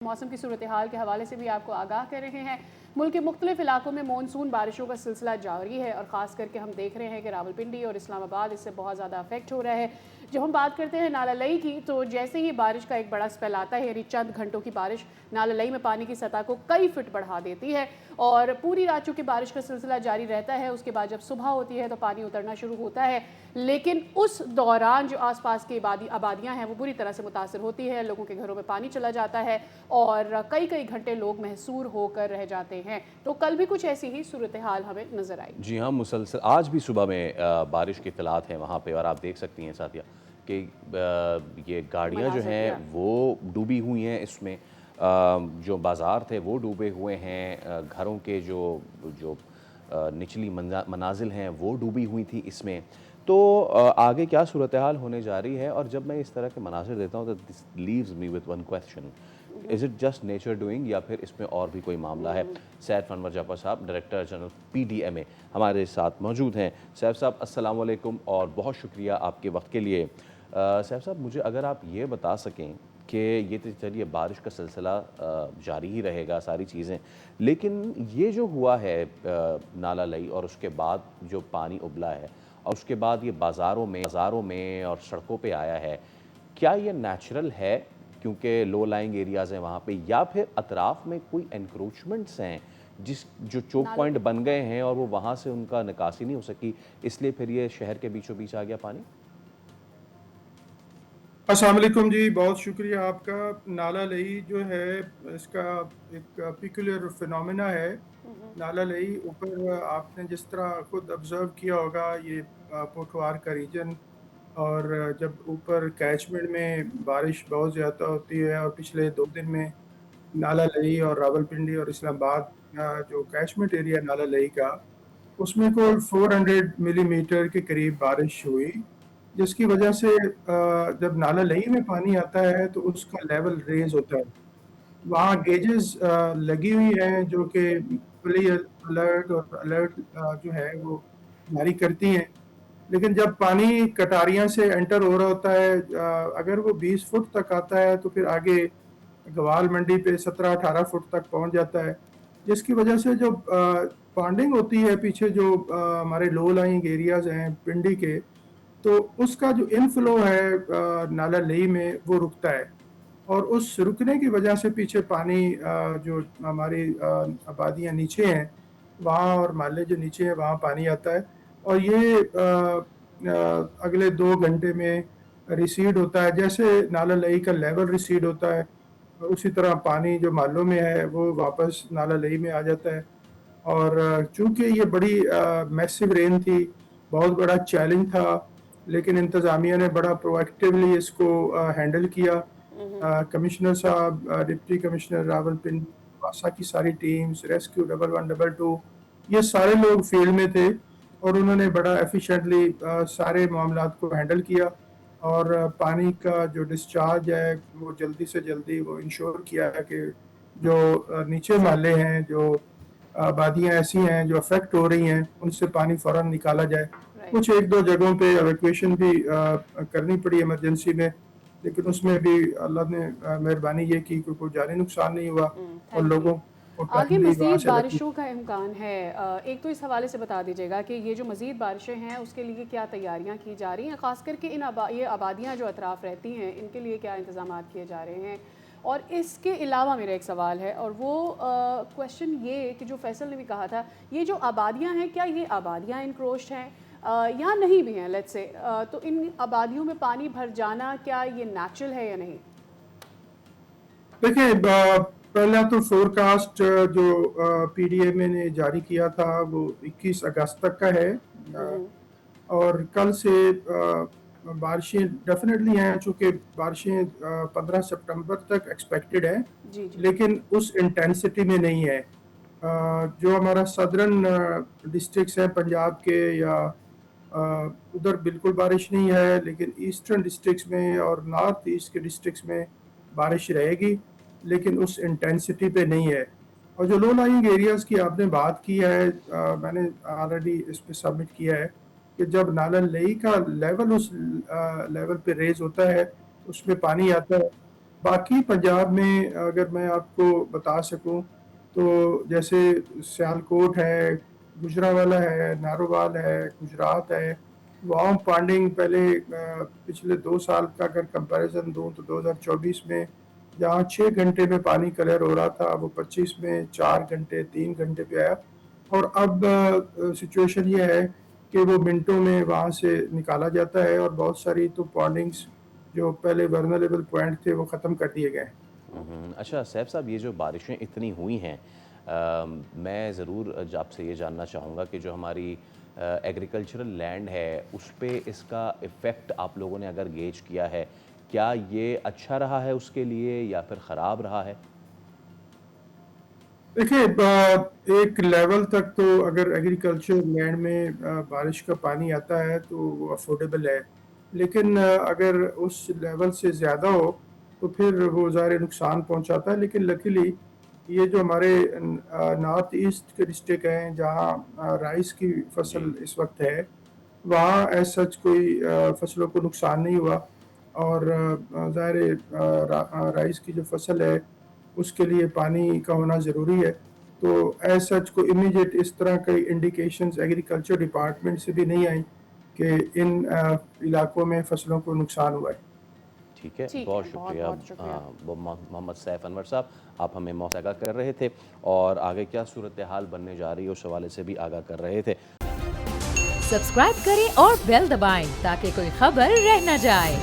موسم کی صورتحال کے حوالے سے بھی آپ کو آگاہ کر رہے ہیں۔ ملک کے مختلف علاقوں میں مونسون بارشوں کا سلسلہ جاری ہے اور خاص کر کے ہم دیکھ رہے ہیں کہ راولپنڈی اور اسلام آباد اس سے بہت زیادہ افیکٹ ہو رہا ہے۔ جب ہم بات کرتے ہیں نالہ لئی کی تو جیسے ہی بارش کا ایک بڑا سپیل آتا ہے، یعنی چند گھنٹوں کی بارش نالہ لئی میں پانی کی سطح کو کئی فٹ بڑھا دیتی ہے اور پوری رات چونکہ بارش کا سلسلہ جاری رہتا ہے، اس کے بعد جب صبح ہوتی ہے تو پانی اترنا شروع ہوتا ہے، لیکن اس دوران جو آس پاس کی آبادیاں ہیں وہ بری طرح سے متاثر ہوتی ہے، لوگوں کے گھروں میں پانی چلا جاتا ہے اور کئی گھنٹے لوگ محصور ہو کر رہ جاتے ہیں۔ تو کل بھی کچھ ایسی ہی صورتحال ہمیں نظر آئی۔ جی ہاں، مسلسل آج بھی صبح میں بارش کی اطلاعات ہیں وہاں پہ، اور آپ دیکھ سکتی ہیں ساتھیہ کہ یہ گاڑیاں جو ہیں وہ ڈوبی ہوئی ہیں، اس میں جو بازار تھے وہ ڈوبے ہوئے ہیں، گھروں کے جو نچلی منازل ہیں وہ ڈوبی ہوئی تھی اس میں۔ تو آگے کیا صورتحال ہونے جا رہی ہے؟ اور جب میں اس طرح کے مناظر دیتا ہوں تو this leaves me with one question: is it just nature doing یا پھر اس میں اور بھی کوئی معاملہ ہے؟ سید فنور جعفر صاحب، ڈائریکٹر جنرل PDMA ہمارے ساتھ موجود ہیں۔ سیف صاحب السلام علیکم اور بہت شکریہ آپ کے وقت کے لیے۔ سیف صاحب مجھے اگر آپ یہ بتا سکیں کہ یہ تو چلیے بارش کا سلسلہ جاری ہی رہے گا ساری چیزیں، لیکن یہ جو ہوا ہے نالہ لئی اور اس کے بعد جو پانی ابلا ہے اور اس کے بعد یہ بازاروں میں اور سڑکوں پہ آیا ہے، کیا یہ نیچرل ہے کیونکہ لو لائنگ ایریاز ہیں وہاں پہ، یا پھر اطراف میں کوئی انکروچمنٹس ہیں جو چوک پوائنٹ بن گئے ہیں اور وہ وہاں سے ان کا نکاسی نہیں ہو سکی، اس لیے پھر یہ شہر کے بیچوں بیچ آ گیا پانی؟ السلام علیکم جی، بہت شکریہ آپ کا۔ نالہ لئی جو ہے اس کا ایک پیکولر فینومینا ہے۔ نالہ لئی اوپر آپ نے جس طرح خود آبزرو کیا ہوگا، یہ پوٹھوار کا ریجن، اور جب اوپر کیچمنٹ میں بارش بہت زیادہ ہوتی ہے، اور پچھلے 2 دن میں نالہ لئی اور راولپنڈی اور اسلام آباد کا جو کیچمنٹ ایریا نالہ لئی کا، اس میں کوئی 400 ملی میٹر کے قریب بارش ہوئی، جس کی وجہ سے جب نالہ لئی میں پانی آتا ہے تو اس کا لیول ریز ہوتا ہے۔ وہاں گیجز لگی ہوئی ہیں جو کہ پولی الرٹ اور الرٹ جو ہے وہ جاری کرتی ہیں، لیکن جب پانی کٹاریاں سے انٹر ہو رہا ہوتا ہے، اگر وہ 20 فٹ تک آتا ہے تو پھر آگے گوال منڈی پہ 17-18 فٹ تک پہنچ جاتا ہے، جس کی وجہ سے جو پانڈنگ ہوتی ہے پیچھے جو ہمارے لو لائنگ ایریاز ہیں پنڈی کے، تو اس کا جو انفلو ہے نالہ لئی میں وہ رکتا ہے، اور اس رکنے کی وجہ سے پیچھے پانی جو ہماری آبادیاں نیچے ہیں وہاں اور محلے جو نیچے ہیں وہاں پانی آتا ہے، اور یہ اگلے 2 گھنٹے میں ریسیڈ ہوتا ہے۔ جیسے نالہ لئی کا لیول ریسیڈ ہوتا ہے، اسی طرح پانی جو محلوں میں ہے وہ واپس نالہ لئی میں آ جاتا ہے۔ اور چونکہ یہ بڑی میسو رین تھی، بہت بڑا چیلنج تھا، لیکن انتظامیہ نے بڑا پرویکٹیولی اس کو ہینڈل کیا۔ کمشنر صاحب، ڈپٹی کمشنر راولپنڈی، واسا کی ساری ٹیمز، ریسکیو 1112، یہ سارے لوگ فیلڈ میں تھے اور انہوں نے بڑا ایفیشینٹلی سارے معاملات کو ہینڈل کیا، اور پانی کا جو ڈسچارج ہے وہ جلدی سے جلدی وہ انشور کیا ہے کہ جو نیچے محلے ہیں، جو آبادیاں ایسی ہیں جو افیکٹ ہو رہی ہیں، ان سے پانی فوراً نکالا جائے۔ کچھ 1-2 جگہوں پہ ایویکویشن بھی کرنی پڑی ایمرجنسی میں، لیکن اس میں بھی اللہ نے مہربانی یہ کی کہ کوئی جانی نقصان نہیں ہوا اور لوگوں کو آگے ٹائملی وہاں مزید سے لگی۔ بارشوں کا امکان ہے، ایک تو اس حوالے سے بتا دیجیے گا کہ یہ جو مزید بارشیں ہیں اس کے لیے کیا تیاریاں کی جا رہی ہیں، خاص کر کے یہ آبادیاں جو اطراف رہتی ہیں ان کے لیے کیا انتظامات کیے جا رہے ہیں؟ اور اس کے علاوہ میرا ایک سوال ہے، اور وہ کویشچن یہ کہ جو فیصل نے بھی کہا تھا، یہ جو آبادیاں ہیں کیا یہ آبادیاں انکروچڈ ہیں یا نہیں بھی ہیں؟ لیٹس سے تو ان آبادیوں میں پانی بھر جانا کیا یہ نیچرل ہے یا نہیں؟ دیکھیں، پہلا تو فورکاسٹ جو PDMA نے جاری کیا تھا وہ 21 اگست تک کا ہے، اور کل سے بارشیں ڈیفینیٹلی ہیں، چونکہ بارشیں 15 سپٹمبر تک ایکسپیکٹڈ ہیں، لیکن اس انٹینسٹی میں نہیں ہے۔ جو ہمارا صدرن ڈسٹرکٹس ہیں پنجاب کے، یا ادھر بالکل بارش نہیں ہے، لیکن ایسٹرن ڈسٹرکٹس میں اور نارتھ ایسٹ کے ڈسٹرکٹس میں بارش رہے گی، لیکن اس انٹینسٹی پہ نہیں ہے۔ اور جو لو لائنگ ایریاز کی آپ نے بات کی ہے، میں نے آلریڈی اس پہ سبمٹ کیا ہے کہ جب نالہ لئی کا لیول اس لیول پہ ریز ہوتا ہے، اس میں پانی آتا ہے، باقی پنجاب میں اگر میں آپ کو بتا سکوں تو جیسے سیالکوٹ ہے، گجرانوالہ ہے، نارووال ہے، گجرات ہے، وہاں پانڈنگ پہلے پچھلے 2 سال کا اگر کمپیریزن دوں تو 2024 میں جہاں 6 گھنٹے میں پانی کلیئر ہو رہا تھا وہ 25 میں 4 گھنٹے 3 گھنٹے پہ آیا، اور اب سچویشن یہ ہے کہ وہ منٹوں میں وہاں سے نکالا جاتا ہے، اور بہت ساری تو پانڈنگز جو پہلے ورنریبل پوائنٹ تھے وہ ختم کر دیے گئے ہیں۔ اچھا سیف صاحب، یہ جو بارشیں اتنی ہوئی ہیں، میں ضرور آپ سے یہ جاننا چاہوں گا کہ جو ہماری ایگریکلچرل لینڈ ہے اس پہ اس کا ایفیکٹ آپ لوگوں نے اگر گیج کیا ہے، کیا یہ اچھا رہا ہے اس کے لیے یا پھر خراب رہا ہے؟ دیکھیں، ایک لیول تک تو اگر ایگریکلچر لینڈ میں بارش کا پانی آتا ہے تو وہ افورڈیبل ہے، لیکن اگر اس لیول سے زیادہ ہو تو پھر وہ ظاہر نقصان پہنچاتا ہے۔ لیکن لکیلی یہ جو ہمارے نارتھ ایسٹ کے ڈسٹرکٹ ہیں جہاں رائس کی جی فصل اس وقت ہے، وہاں ایز سچ کوئی فصلوں کو نقصان نہیں ہوا، اور ظاہر رائس کی جو فصل ہے اس کے لیے پانی کا ہونا ضروری ہے، تو ایز سچ کو امیجیٹ اس طرح کی انڈیکیشنز ایگریکلچر ڈپارٹمنٹ سے بھی نہیں آئیں کہ ان علاقوں میں فصلوں کو نقصان ہوا ہے۔ ٹھیک ہے، ٹھیک ہے، بہت بہت شکریہ بہت شکریہ۔ وہ محمد سیف انور صاحب، آپ ہمیں آگاہ کر رہے تھے اور آگے کیا صورتحال بننے جا رہی ہے اس حوالے سے بھی آگاہ کر رہے تھے۔ سبسکرائب کریں اور بیل دبائیں تاکہ کوئی خبر رہ نہ جائے۔